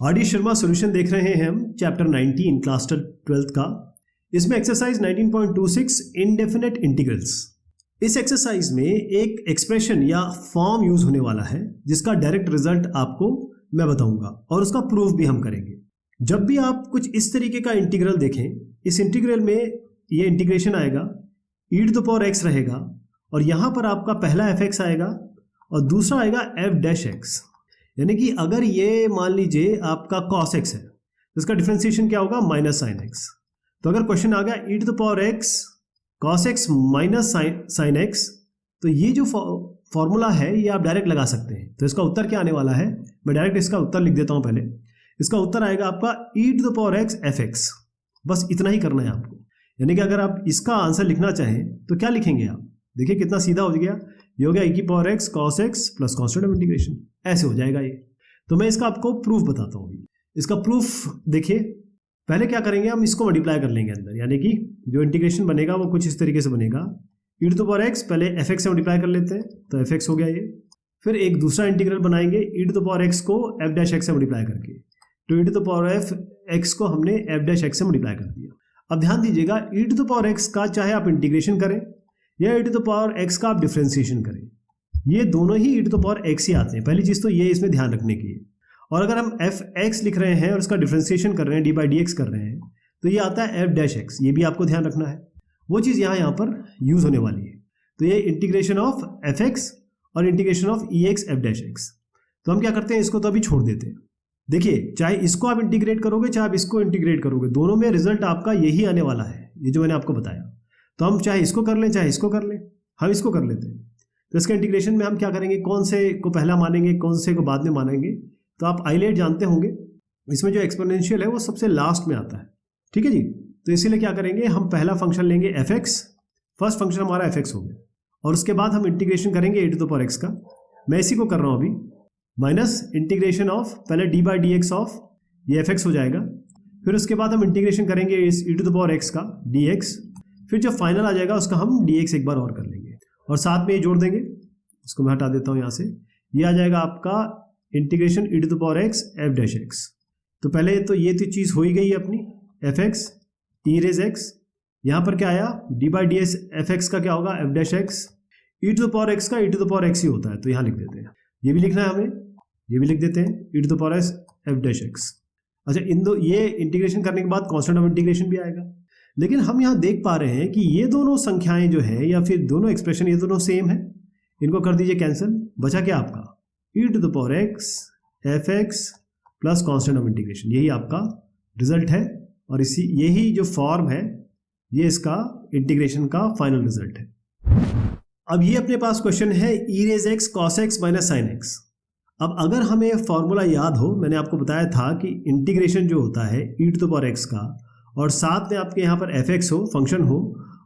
RD. Sharma solution देख रहे हैं हम चैप्टर 19 क्लास 12th का। इसमें एक्सरसाइज 19.26 इंडेफिनेट इंटीग्रल्स। इस एक्सरसाइज में एक एक्सप्रेशन या फॉर्म यूज होने वाला है जिसका डायरेक्ट रिजल्ट आपको मैं बताऊंगा और उसका प्रूफ भी हम करेंगे। जब भी आप कुछ इस तरीके का इंटीग्रल देखें, इस इंटीग्रल में ये इंटीग्रेशन आएगा, e⁻x रहेगा और यहाँ पर आपका पहला fx आएगा और दूसरा आएगा f'(x). यानी कि अगर ये मान लीजिए आपका cos x है तो इसका डिफरेंशिएशन क्या होगा, -sin x। तो अगर क्वेश्चन आ गया e⁻x cos x minus sin x, तो ये जो फॉर्मूला है ये आप डायरेक्ट लगा सकते हैं। तो इसका उत्तर क्या आने वाला है, मैं डायरेक्ट इसका उत्तर लिख देता हूँ। पहले इसका उत्तर आएगा आपका e⁻x fx। बस इतना ही करना है आपको। यानी कि अगर आप इसका आंसर लिखना चाहें तो क्या लिखेंगे आप, देखिए कितना सीधा हो गया। ये हो गया e⁻x cos x plus constant of integration, ऐसे हो जाएगा ये। तो मैं इसका आपको प्रूफ बताता हूँ। इसका प्रूफ देखिए, पहले क्या करेंगे, हम इसको मल्टीप्लाई कर लेंगे अंदर। यानी कि जो इंटीग्रेशन बनेगा वो कुछ इस तरीके से बनेगा, e⁻x पहले fx से मल्टीप्लाई कर लेते हैं तो fx हो गया ये। फिर एक दूसरा इंटीग्रल बनाएंगे e⁻x को f'(x) से मल्टीप्लाई करके, तो e⁻x को हमने f'(x) से मल्टीप्लाई कर दिया। अब ध्यान दीजिएगा, e⁻x का चाहे आप इंटीग्रेशन करें या e⁻x का आप डिफरेंशिएशन करें, ये दोनों ही e⁻x ही आते हैं। पहली चीज़ तो ये इसमें ध्यान रखने की है। और अगर हम fx लिख रहे हैं और उसका डिफरेंशिएशन कर रहे हैं, d/dx कर रहे हैं, तो ये आता है f'(x). ये भी आपको ध्यान रखना है, वो चीज़ यहाँ पर यूज़ होने वाली है। तो ये इंटीग्रेशन ऑफ fx और इंटीग्रेशन ऑफ ex f'(x). तो हम क्या करते हैं, इसको तो अभी छोड़ देते हैं। देखिए, चाहे इसको आप इंटीग्रेट करोगे चाहे आप इसको इंटीग्रेट करोगे, दोनों में रिजल्ट आपका यही आने वाला है, ये जो मैंने आपको बताया। तो हम चाहे इसको कर लें चाहे इसको कर लें, हम इसको कर लेते हैं। तो इसके इंटीग्रेशन में हम क्या करेंगे, कौन से को पहला मानेंगे कौन से को बाद में मानेंगे। तो आप आइलेट जानते होंगे, इसमें जो एक्सपोनेंशियल है वो सबसे लास्ट में आता है, ठीक है जी। तो इसीलिए क्या करेंगे, हम पहला फंक्शन लेंगे fx, फर्स्ट फंक्शन हमारा fx हो गया, और उसके बाद हम इंटीग्रेशन करेंगे e⁻x का। मैं इसी को कर रहा हूँ अभी, माइनस इंटीग्रेशन ऑफ पहले d/dx ऑफ ये fx हो जाएगा। फिर उसके बाद हम इंटीग्रेशन करेंगे इस e⁻x का dx, फिर जो फाइनल आ जाएगा उसका हम dx एक बार और कर लेंगे और साथ में ये जोड़ देंगे। इसको मैं हटा देता हूँ यहाँ से, ये आ जाएगा आपका इंटीग्रेशन e⁻x f'(x). तो पहले तो ये तो चीज़ हो ही गई है अपनी, fx e⁻x, यहाँ पर क्या आया d/ds fx का क्या होगा f'(x), e⁻x का e⁻x ही होता है तो यहाँ लिख देते हैं। ये भी लिखना है हमें, ये भी लिख देते हैं e⁻x f'(x। अच्छा, ये इंटीग्रेशन करने के बाद कांस्टेंट ऑफ इंटीग्रेशन भी आएगा। लेकिन हम यहाँ देख पा रहे हैं कि ये दोनों संख्याएं जो है या फिर दोनों एक्सप्रेशन ये दोनों सेम है, इनको कर दीजिए कैंसिल। बचा क्या आपका e⁻x fx plus constant of integration, यही आपका रिजल्ट है। और यही जो फॉर्म है ये इसका इंटीग्रेशन का फाइनल रिजल्ट है। अब ये अपने पास क्वेश्चन है e⁻x cos x minus sin x। अब अगर हमें फॉर्मूला याद हो, मैंने आपको बताया था कि इंटीग्रेशन जो होता है e⁻x का और साथ में आपके यहाँ पर fx हो फंक्शन हो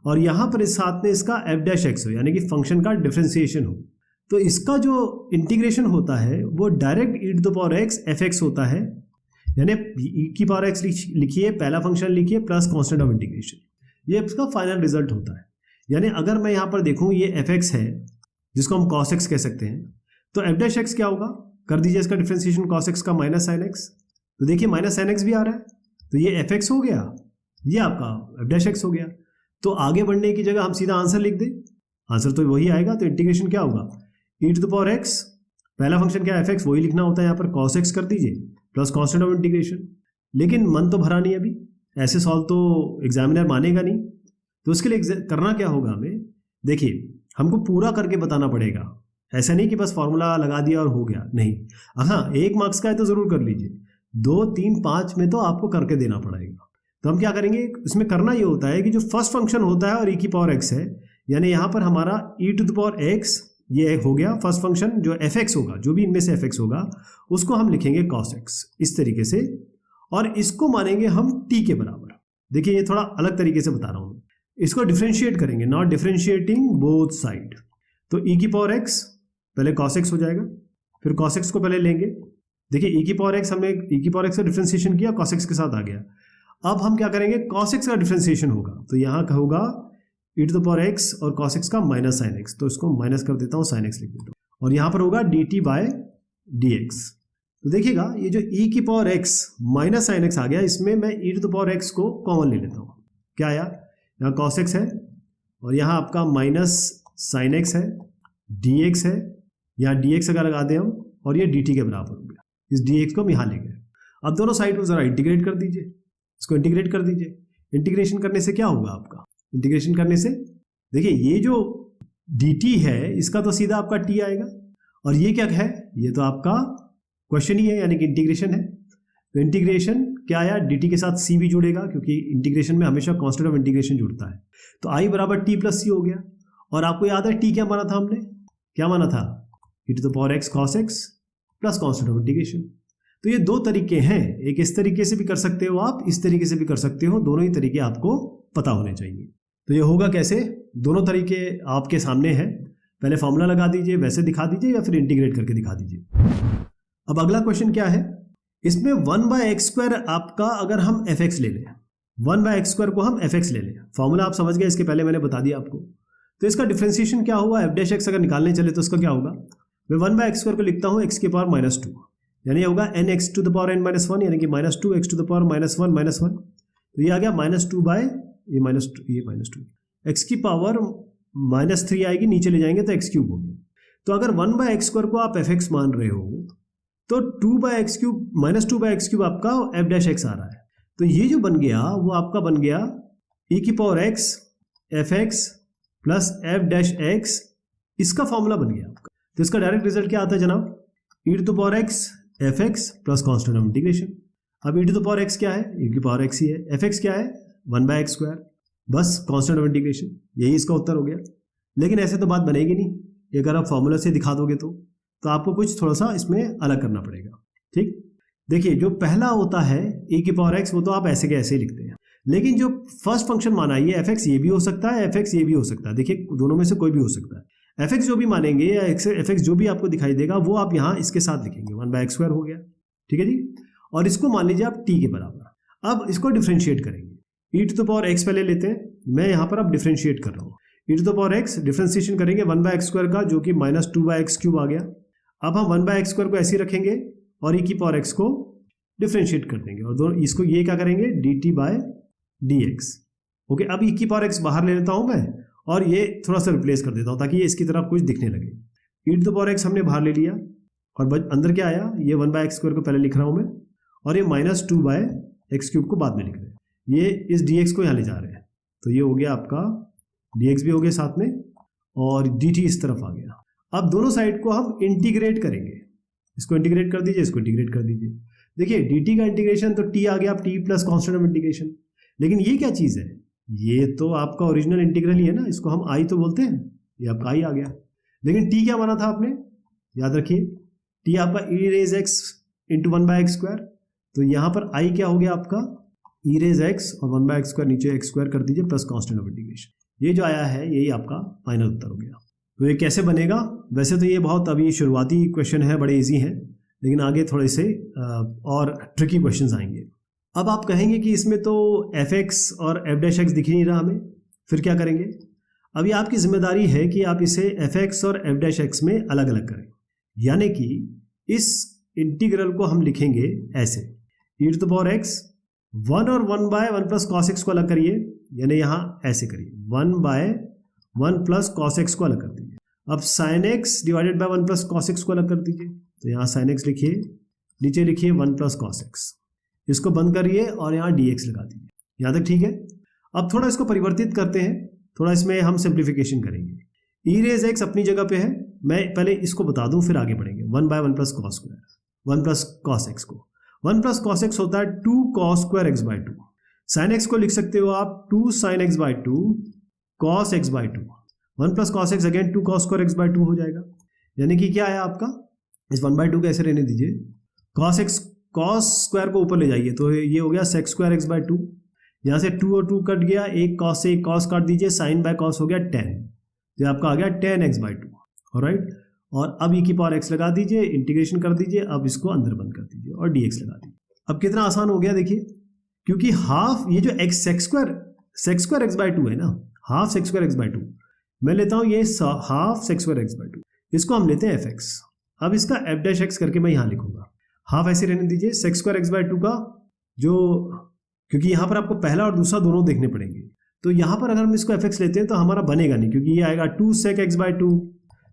और यहाँ पर इस साथ में इसका f'(x) हो, यानी कि फंक्शन का डिफरेंशिएशन हो, तो इसका जो इंटीग्रेशन होता है वो डायरेक्ट e⁻x fx होता है। यानी e⁻x लिखिए, पहला फंक्शन लिखिए प्लस कांस्टेंट ऑफ इंटीग्रेशन, ये इसका फाइनल रिजल्ट होता है। यानी अगर मैं यहाँ पर देखूँ ये fx है जिसको हम cos x कह सकते हैं, तो f'(x) क्या होगा, कर दीजिए इसका डिफरेंशिएशन cos x का माइनस sin x। तो देखिए माइनस sin x भी आ रहा है, तो ये fx हो गया, ये आपका f'(x) हो गया। तो आगे बढ़ने की जगह हम सीधा आंसर लिख दें, आंसर तो वही आएगा। तो इंटीग्रेशन क्या होगा, e⁻x पहला फंक्शन क्या fx, वही लिखना होता है यहाँ पर, cos x कर दीजिए प्लस कांस्टेंट ऑफ इंटीग्रेशन। लेकिन मन तो भरा नहीं, अभी ऐसे सॉल्व तो एग्जामिनर मानेगा नहीं। तो उसके लिए करना क्या होगा हमें, देखिए हमको पूरा करके बताना पड़ेगा। ऐसा नहीं कि बस फॉर्मूला लगा दिया और हो गया, नहीं। हाँ, 1 मार्क्स का है तो ज़रूर कर लीजिए, 2, 3, 5 में तो आपको करके देना पड़ेगा। तो हम क्या करेंगे, इसमें करना ये होता है कि जो फर्स्ट फंक्शन होता है और e⁻x है, यानी यहाँ पर हमारा e⁻x ये हो गया फर्स्ट फंक्शन, जो fx होगा, जो भी इनमें से fx होगा उसको हम लिखेंगे cos x इस तरीके से, और इसको मानेंगे हम t के बराबर। देखिए ये थोड़ा अलग तरीके से बता रहा हूँ, इसको डिफरेंशिएट करेंगे, नॉट डिफरेंशिएटिंग बोथ साइड। तो e⁻x पहले cos x हो जाएगा, फिर cos x को पहले लेंगे। देखिए e⁻x हमने e⁻x का डिफरेंशिएशन किया, cos x के साथ आ गया। अब हम क्या करेंगे, cos x का डिफरेंशिएशन होगा, तो यहाँ का होगा e⁻x और cos x का माइनस sin x, तो इसको माइनस कर देता हूँ, sin x लिख देता हूँ, और यहाँ पर होगा dt/dx। तो देखिएगा ये जो e की power x minus sine x आ गया, इसमें मैं e to the power x को कॉमन ले लेता हूँ। क्या आया, यहाँ cos x है और यहाँ आपका माइनस साइन एक्स है, dx है, यहाँ dx अगर लगा दें हम और ये dt के बराबर हो गया। इस dx को हम यहाँ ले गए। अब दोनों साइड को ज़रा इंटीग्रेट कर दीजिए, इसको इंटीग्रेट कर दीजिए। इंटीग्रेशन करने से क्या होगा आपका, इंटीग्रेशन करने से देखिए ये जो dt है इसका तो सीधा आपका t आएगा और ये क्या है, ये तो आपका क्वेश्चन ही है यानी कि इंटीग्रेशन है। तो इंटीग्रेशन क्या आया, dt के साथ c भी जुड़ेगा क्योंकि इंटीग्रेशन में हमेशा कांस्टेंट ऑफ इंटीग्रेशन जुड़ता है। तो i बराबर t प्लस c हो गया। और आपको याद है t क्या माना था हमने, क्या माना था, e to the power x cos x plus constant of integration. तो ये दो तरीके हैं, एक इस तरीके से भी कर सकते हो आप, इस तरीके से भी कर सकते हो, दोनों ही तरीके आपको पता होने चाहिए। तो ये होगा कैसे, दोनों तरीके आपके सामने हैं, पहले फॉर्मूला लगा दीजिए, वैसे दिखा दीजिए या फिर इंटीग्रेट करके दिखा दीजिए। अब अगला क्वेश्चन क्या है, इसमें 1/x² आपका अगर हम fx ले लें, 1/x² को हम fx ले लें, फॉर्मूला आप समझ गए, इसके पहले मैंने बता दिया आपको। तो इसका डिफरेंशिएशन क्या हुआ, f' अगर निकालने चले तो इसका क्या होगा, मैं 1/x² को लिखता हूँ x की पावर -2, यानी होगा nx to the power n-1 यानी कि -2x टू द पावर -1 तो ये आ गया -2 x की पावर -3 आएगी, नीचे ले जाएंगे तो x³ हो गया। तो अगर 1/x² को आप fx मान रहे हो तो 2/x³ -2/x³ आपका f' आ रहा है। तो ये जो बन गया वो आपका बन गया e की power x fx plus f' इसका फॉर्मूला बन गया आपका। तो इसका डायरेक्ट रिजल्ट क्या आता है जनाब, e to the power x fx plus constant of integration. अब e to the power x क्या है, e की पावर x ही है, fx क्या है 1/x², बस कांस्टेंट ऑफ इंटीग्रेशन, यही इसका उत्तर हो गया। लेकिन ऐसे तो बात बनेगी नहीं, अगर आप फॉर्मूला से दिखा दोगे तो आपको कुछ थोड़ा सा इसमें अलग करना पड़ेगा। ठीक, देखिए जो पहला होता है e की पावर x वो तो आप ऐसे के ऐसे ही लिखते हैं, लेकिन जो फर्स्ट फंक्शन माना ये fx ये भी हो सकता है, fx ये भी हो सकता है, देखिए दोनों में से कोई भी हो सकता है। fx जो भी मानेंगे या fx जो भी आपको दिखाई देगा वो आप यहाँ इसके साथ लिखेंगे, 1/x² हो गया, ठीक है जी। और इसको मान लीजिए आप t के बराबर। अब इसको डिफ्रेंशिएट करेंगे, e to the power x पहले लेते हैं, मैं यहाँ पर अब डिफ्रेंशिएट कर रहा हूँ, e to the power x differentiation करेंगे 1/x² का जो कि -2/x³ आ गया। अब हम 1/x² को ऐसे ही रखेंगे और e की पावर x को डिफ्रेंशिएट कर देंगे और दोनों इसको ये क्या करेंगे dt/dx। ओके, अब e की पावर x बाहर ले लेता हूँ मैं और ये थोड़ा सा रिप्लेस कर देता हूँ ताकि ये इसकी तरफ कुछ दिखने लगे। e to the power x हमने बाहर ले लिया और अंदर क्या आया, ये 1/x² को पहले लिख रहा हूँ मैं और ये -2/x³ को बाद में लिख रहे हैं, ये इस dx को यहाँ ले जा रहे हैं। तो ये हो गया आपका dx भी हो गया साथ में और dt इस तरफ आ गया। अब दोनों साइड को हम इंटीग्रेट करेंगे, इसको इंटीग्रेट कर दीजिए, इसको इंटीग्रेट कर दीजिए। देखिए dt का इंटीग्रेशन तो t आ गया, अब t plus constant of integration. लेकिन ये क्या चीज़ है, ये तो आपका ओरिजिनल इंटीग्रल ही है ना, इसको हम i तो बोलते हैं, ये आपका i आ गया। लेकिन t क्या माना था आपने, याद रखिए t आपका e raise x into 1/x²। तो यहाँ पर i क्या हो गया आपका e रेज x और 1/x² नीचे x² कर दीजिए प्लस कांस्टेंट ऑफ इंटीग्रेशन। ये जो आया है यही आपका फाइनल उत्तर हो गया। तो ये कैसे बनेगा, वैसे तो ये बहुत अभी शुरुआती क्वेश्चन है, बड़े इजी हैं, लेकिन आगे थोड़े से और ट्रिकी क्वेश्चंस आएंगे। अब आप कहेंगे कि इसमें तो fx और f' दिख ही नहीं रहा हमें, फिर क्या करेंगे। अभी आपकी जिम्मेदारी है कि आप इसे fx और f' में अलग अलग करें, यानी कि इस इंटीग्रल को हम लिखेंगे ऐसे, e to the power x 1 और 1/1 प्लस cos x को अलग करिए, यानी यहाँ ऐसे करिए 1/1 प्लस cos x को अलग कर दीजिए। अब sin x divided by 1 plus cos x को अलग कर दीजिए, तो यहाँ sin x लिखिए, नीचे लिखिए 1 प्लस cos x, इसको बंद करिए और यहाँ dx लगा दीजिए। यहाँ तक ठीक है। अब थोड़ा इसको परिवर्तित करते हैं, थोड़ा इसमें हम सिंप्लीफिकेशन करेंगे। e रेज x अपनी जगह पे है, मैं पहले इसको बता दूं फिर आगे बढ़ेंगे। 1/1 plus cos square, 1 plus cos x को 1 प्लस cos x होता है 2 cos square x/2। sin x को लिख सकते हो आप 2 sin x/2 cos x/2। 1 plus cos x again 2 cos square x/2 हो जाएगा, यानी कि क्या आया आपका, इस 1/2 को ऐसे रहने दीजिए, cos x cos स्क्वायर को ऊपर ले जाइए तो ये हो गया sec स्क्वायर x/2। यहाँ से 2 और 2 कट गया, एक cos से एक cos काट दीजिए, sin बाय cos हो गया tan, तो आपका आ गया tan x/2। ऑलराइट, और अब e की पावर x लगा दीजिए, इंटीग्रेशन कर दीजिए, अब इसको अंदर बंद कर दीजिए और dx लगा दीजिए। अब कितना आसान हो गया देखिए, क्योंकि हाफ ये जो x sec स्क्वायर x/2 है ना, हाफ sec स्क्वायर x/2 मैं लेता हूँ, ये हाफ sec स्क्वायर x/2, इसको हम लेते हैं fx। अब इसका f' x करके मैं यहाँ लिखूंगा, हाफ ऐसे रहने दीजिए। Sec square X by two का जो, क्योंकि यहाँ पर आपको पहला और दूसरा दोनों देखने पड़ेंगे, तो यहाँ पर अगर हम इसको एफ एक्स लेते हैं तो हमारा बनेगा नहीं, क्योंकि ये आएगा 2 सेक एक्स बाय टू,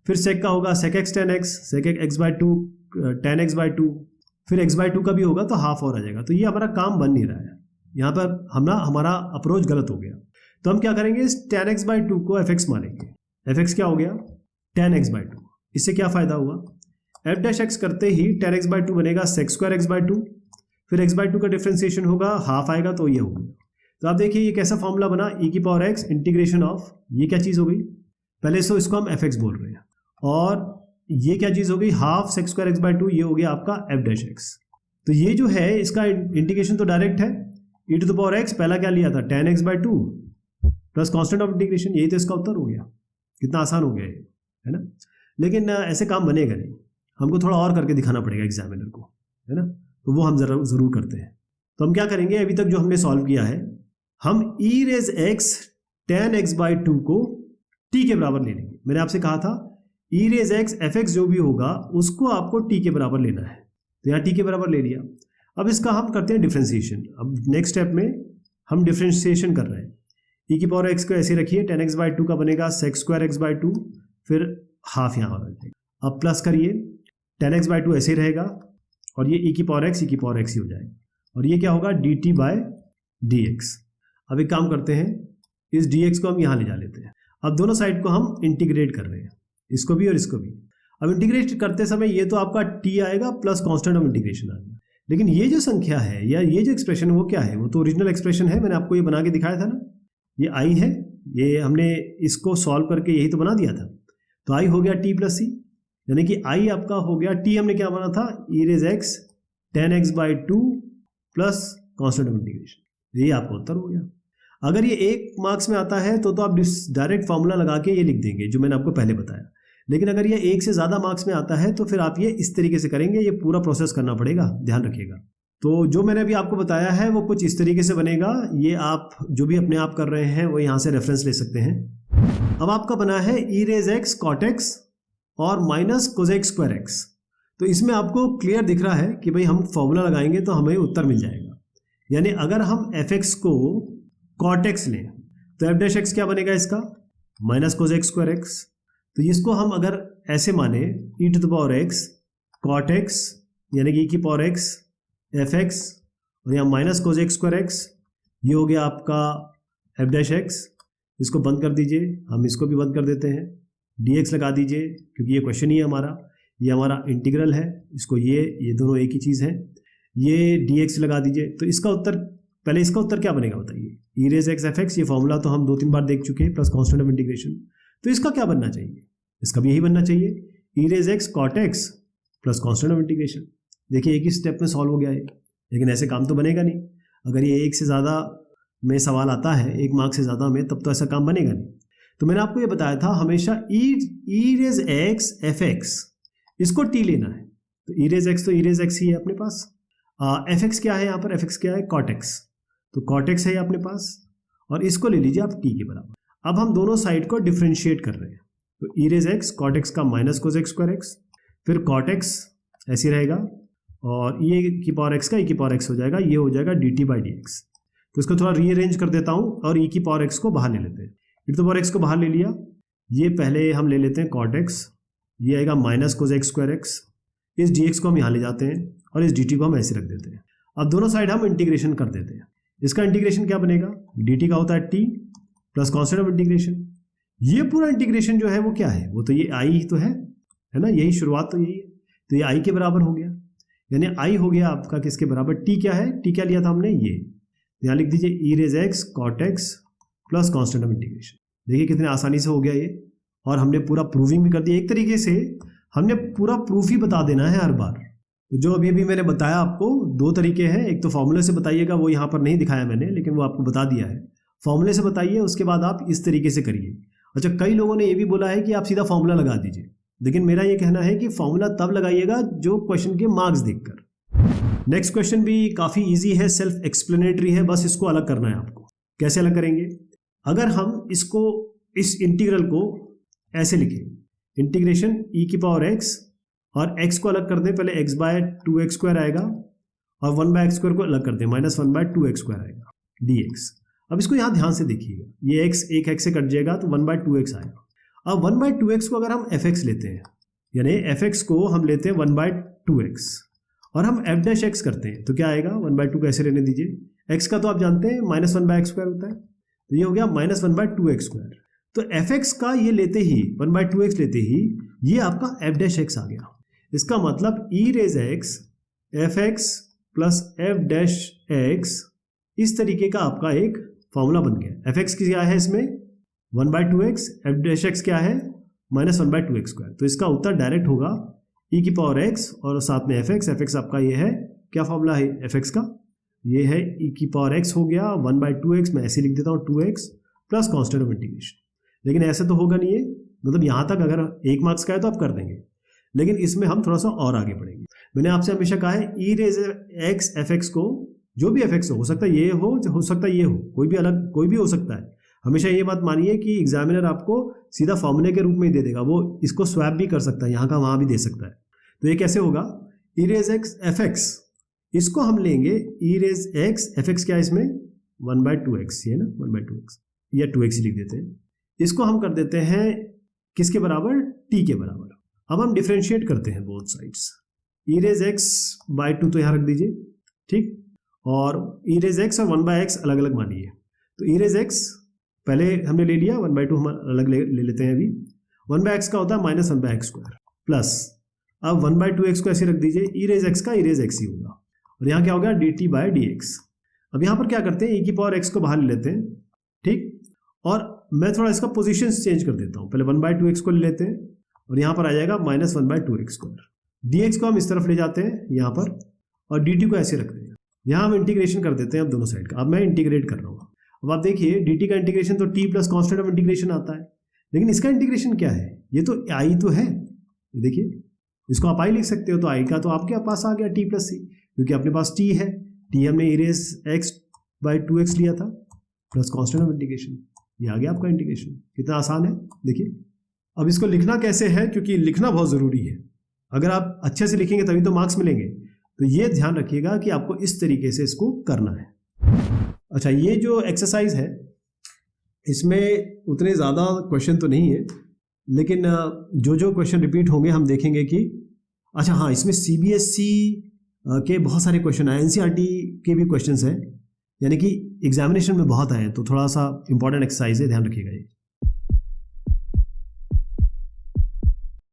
फिर सेक का होगा sec X tan X, sec X by two tan X by two, फिर एक्स बाय टू का भी होगा तो हाफ और आ जाएगा। तो ये हमारा काम बन नहीं रहा है, यहाँ पर हमारा अप्रोच गलत हो गया। तो हम क्या करेंगे, इस टेन एक्स बाय टू को एफ एक्स मानेंगे। एफ एक्स क्या हो गया, टेन एक्स बाय टू। इससे क्या फायदा हुआ, एफ डैश एक्स करते ही टेन एक्स बाय टू बनेगा sec square X by two, फिर एक्स बाय टू का डिफ्रेंसिएशन होगा, हाफ आएगा तो ये हो गया। तो आप देखिए ये कैसा फॉर्मूला बना, ई की पावर एक्स इंटीग्रेशन ऑफ, ये क्या चीज़ हो गई, पहले तो इसको हम एफ एक्स बोल रहे हैं, और ये क्या चीज़ हो गई, half sec square X by two, ये हो गया आपका एफ डैश एक्स। तो ये जो है इसका इंटीग्रेशन तो डायरेक्ट है, ई टू द पावर एक्स पहला क्या लिया था, ten X by to plus constant of integration, यही तो इसका उत्तर हो गया। कितना आसान हो गया ये, है ना। लेकिन ऐसे काम बनेगा नहीं, हमको थोड़ा और करके दिखाना पड़ेगा एग्जामिनर को, है ना। तो वो हम ज़रूर करते हैं। तो हम क्या करेंगे, अभी तक जो हमने सॉल्व किया है, हम e raise x tan x by two को टी के बराबर ले लेंगे। मैंने आपसे कहा था e raise x f x जो भी होगा उसको आपको टी के बराबर लेना है, तो यहाँ टी के बराबर ले लिया। अब इसका हम करते हैं डिफ्रेंसिएशन। अब नेक्स्ट स्टेप में हम डिफ्रेंसिएशन कर रहे हैं। ई की पावर एक्स को ऐसे रखिए, टेन एक्स बाई टू का बनेगा sec square X by two, फिर हाफ यहाँ हो जाएगा। अब प्लस करिए, टेन एक्स बाई टू ऐसे रहेगा, और ये ई की पावर एक्स ही हो जाएगा, और ये क्या होगा, D T by D X. अब एक काम करते हैं, इस डी एक्स को हम यहाँ ले जा लेते हैं। अब दोनों साइड को हम इंटीग्रेट कर रहे हैं, इसको भी और इसको भी। अब इंटीग्रेट करते समय ये तो आपका टी आएगा प्लस कांस्टेंट ऑफ इंटीग्रेशन आ गया, लेकिन ये जो संख्या है या ये जो एक्सप्रेशन है वो क्या है, वो तो ओरिजिनल एक्सप्रेशन है। मैंने आपको ये बना के दिखाया था ना, ये आई है, ये हमने इसको सॉल्व करके यही तो बना दिया था। तो आई हो गया टी प्लस सी, यानी कि आई आपका हो गया, टी हमने क्या बना था, e raise x tan x by two plus constant of integration, यही आपका उत्तर हो गया। अगर ये एक मार्क्स में आता है तो आप डायरेक्ट फॉर्मूला लगा के ये लिख देंगे जो मैंने आपको पहले बताया, लेकिन अगर ये एक से ज़्यादा मार्क्स में आता है तो फिर आप ये इस तरीके से करेंगे, ये पूरा प्रोसेस करना पड़ेगा, ध्यान रखिएगा। तो जो मैंने अभी आपको बताया है वो कुछ इस तरीके से बनेगा। ये आप जो भी अपने आप कर रहे हैं वो यहाँ से रेफरेंस ले सकते हैं। अब आपका बना है ई रेज एक्स कॉट एक्स और माइनस कोजेक स्क्वायर एक्स। तो इसमें आपको क्लियर दिख रहा है कि भाई हम फॉर्मूला लगाएंगे तो हमें उत्तर मिल जाएगा। यानी अगर हम एफ एक्स को कॉट एक्स लें तो एफ डैश एक्स क्या बनेगा इसका, माइनस कोजेक स्क्वायर एक्स। तो इसको हम अगर ऐसे माने e to the power x cot x, यानी कि ई की पावर एक्स एफ एक्स, और यहाँ माइनस कोजेक स्क्वायर एक्स, ये हो गया आपका एफ डैश एक्स। इसको बंद कर दीजिए, हम इसको भी बंद कर देते हैं, डी एक्स लगा दीजिए क्योंकि ये क्वेश्चन ही है हमारा, ये हमारा इंटीग्रल है, इसको ये दोनों एक ही चीज़ है, ये डी एक्स लगा दीजिए। तो इसका उत्तर, पहले इसका उत्तर क्या बनेगा बताइए, ई रेज एक्स एफ एक्स, ये फॉर्मूला तो हम 2-3 बार देख चुके हैं, प्लस कॉन्स्टेंट ऑफ इंटीग्रेशन। तो इसका क्या बनना चाहिए, इसका भी यही बनना चाहिए, e raise x cot x plus constant of integration. देखिए एक ही स्टेप में सॉल्व हो गया है, लेकिन ऐसे काम तो बनेगा नहीं। अगर ये एक से ज़्यादा में सवाल आता है, एक मार्क से ज़्यादा में, तब तो ऐसा काम बनेगा नहीं। तो मैंने आपको ये बताया था हमेशा ई रेज एक्स एफ एक्स इसको टी लेना है। तो ई रेज एक्स तो ई रेज एक्स ही है अपने पास, एफ एक्स क्या है यहाँ पर, एफ एक्स क्या है, कॉट एक्स। तो कॉट एक्स है अपने पास, और इसको ले लीजिए आप टी के बराबर। अब हम दोनों साइड को डिफ्रेंशिएट कर रहे हैं। तो ई रेज एक्स कॉट एक्स का माइनस कोजेक स्क्वायर एक्स, फिर कॉट एक्स ऐसे रहेगा, और ये की पावर एक्स का ई की पावर एक्स हो जाएगा, ये हो जाएगा D T by D x. तो इसको थोड़ा रीअरेंज कर देता हूँ और ई की पावर एक्स को बाहर ले लेते हैं। ई टू द पावर एक्स को बाहर ले लिया, ये पहले हम ले लेते हैं कॉट एक्स, ये आएगा माइनस कोजेक स्क्वायर एक्स। इस डी एक्स को हम यहाँ ले जाते हैं और इस डी टी को हम ऐसे रख देते हैं। अब दोनों साइड हम इंटीग्रेशन कर देते हैं। इसका इंटीग्रेशन क्या बनेगा, डी टी का होता है T plus constant of integration. ये पूरा इंटीग्रेशन जो है वो क्या है, वो तो ये आई ही तो है ना, यही शुरुआत तो यही है। तो ये आई के बराबर हो गया, यानी आई हो गया आपका किसके बराबर, टी क्या है, टी क्या लिया था हमने, ये यहाँ लिख दीजिए e raise x cot x plus constant of integration. देखिए कितने आसानी से हो गया ये, और हमने पूरा प्रूविंग भी कर दिया। एक तरीके से हमने पूरा प्रूफ ही बता देना है हर बार। तो जो अभी मैंने बताया आपको, 2 तरीके हैं, एक तो फॉर्मूले से बताइएगा, वो यहाँ पर नहीं दिखाया मैंने, लेकिन वो आपको बता दिया है। फॉर्मूले से बताइए, उसके बाद आप इस तरीके से करिए। अच्छा, कई लोगों ने ये भी बोला है कि आप सीधा फॉर्मूला लगा दीजिए, लेकिन मेरा ये कहना है कि फॉर्मूला तब लगाइएगा जो क्वेश्चन के मार्क्स देखकर। नेक्स्ट क्वेश्चन भी काफ़ी इजी है, सेल्फ एक्सप्लेनेटरी है, बस इसको अलग करना है आपको। कैसे अलग करेंगे, अगर हम इसको, इस इंटीग्रल को ऐसे लिखें, इंटीग्रेशन ई की पावर एक्स और x को अलग कर दें, पहले x बाय 2x स्क्वायर आएगा और 1 बाय एक्स स्क्वायर को अलग कर दें, माइनस 1 बाय 2x स्क्वायर आएगा dx। अब इसको यहाँ ध्यान से देखिएगा, ये x एक x से कट जाएगा तो 1 बाय 2x आएगा। अब 1 बाय 2x को अगर हम fx लेते हैं, यानी fx को हम लेते हैं 1 बाय 2x और हम f डैश x करते हैं तो क्या आएगा, 1 बाय 2 कैसे लेने दीजिए, x का तो आप जानते हैं माइनस 1 बाय एक्स स्क्वायर होता है, तो ये हो गया माइनस 1 बाय 2x स्क्वायर। तो fx का ये लेते ही 1 बाय 2x लेते ही ये आपका f डैश x आ गया। इसका मतलब e raise x fx plus f dash x इस तरीके का आपका एक फॉर्मूला बन गया। fx क्या है इसमें 1 by 2x, f dash x क्या है माइनस 1 बाय 2x स्क्वायर। तो इसका उत्तर डायरेक्ट होगा e की पावर x और साथ में fx आपका ये है, क्या फॉर्मूला है fx का, ये है e की पावर x हो गया 1 बाय 2x, मैं ऐसे लिख देता हूँ 2x plus constant of integration. लेकिन ऐसे तो होगा नहीं है, मतलब यहाँ तक अगर 1 मार्क्स का है तो आप कर देंगे, लेकिन इसमें हम थोड़ा सा और आगे बढ़ेंगे। मैंने आपसे हमेशा कहा है e रेज x fx को, जो भी fx हो सकता है ये हो सकता है ये हो, कोई भी अलग कोई भी हो सकता है। हमेशा ये बात मानिए कि एग्जामिनर आपको सीधा फॉर्मूले के रूप में ही दे देगा, वो इसको स्वैप भी कर सकता है, यहाँ का वहाँ भी दे सकता है। तो ये कैसे होगा, e रेज x fx, इसको हम लेंगे e रेज x fx क्या है इसमें 1 बाय 2x, ये ना 1 बाय 2x या 2x ही लिख देते हैं। इसको हम कर देते हैं किसके बराबर, t के बराबर। अब हम डिफ्रेंशिएट करते हैं both sides, e raise x by 2 तो यहाँ रख दीजिए, ठीक, और e रेज x और 1 बाय x अलग अलग मानिए। तो e रेज x पहले हमने ले लिया, 1 बाय 2 हम अलग ले लेते हैं अभी। 1 बाय x का होता है minus 1 by X square plus, अब 1 बाय 2x को ऐसे रख दीजिए, e रेज x का e रेज x ही होगा और यहाँ क्या होगा dt बाय dx। अब यहाँ पर क्या करते हैं, e की पावर x को बाहर ले लेते हैं, ठीक, और मैं थोड़ा इसका पोजीशन चेंज कर देता हूँ, पहले 1 बाय 2x को ले लेते हैं और यहाँ पर आ जाएगा minus 1 by 2x square. dx को हम इस तरफ ले जाते हैं यहाँ पर और dt को ऐसे रखते हैं, यहाँ हम इंटीग्रेशन कर देते हैं अब दोनों साइड का। अब मैं इंटीग्रेट कर रहा हूँ, अब आप देखिए dt का इंटीग्रेशन तो t plus constant of integration आता है, लेकिन इसका इंटीग्रेशन क्या है, ये तो i तो है, देखिए इसको आप i लिख सकते हो, तो i का तो आपके पास आ गया t प्लस c, क्योंकि अपने पास t है, t हमने e raise x by 2x लिया था प्लस कॉन्स्टेंट ऑफ इंटीग्रेशन, ये आ गया आपका इंटीग्रेशन। कितना आसान है देखिए। अब इसको लिखना कैसे है, क्योंकि लिखना बहुत ज़रूरी है, अगर आप अच्छे से लिखेंगे तभी तो मार्क्स मिलेंगे, तो ये ध्यान रखिएगा कि आपको इस तरीके से इसको करना है। अच्छा, ये जो एक्सरसाइज है इसमें उतने ज़्यादा क्वेश्चन तो नहीं है, लेकिन जो क्वेश्चन रिपीट होंगे हम देखेंगे कि अच्छा हाँ, इसमें CBSE के बहुत सारे क्वेश्चन आए, NCERT के भी क्वेश्चंस हैं, यानी कि एग्जामिनेशन में बहुत आए, तो थोड़ा सा इंपॉर्टेंट एक्सरसाइज है, ध्यान रखिएगा ये।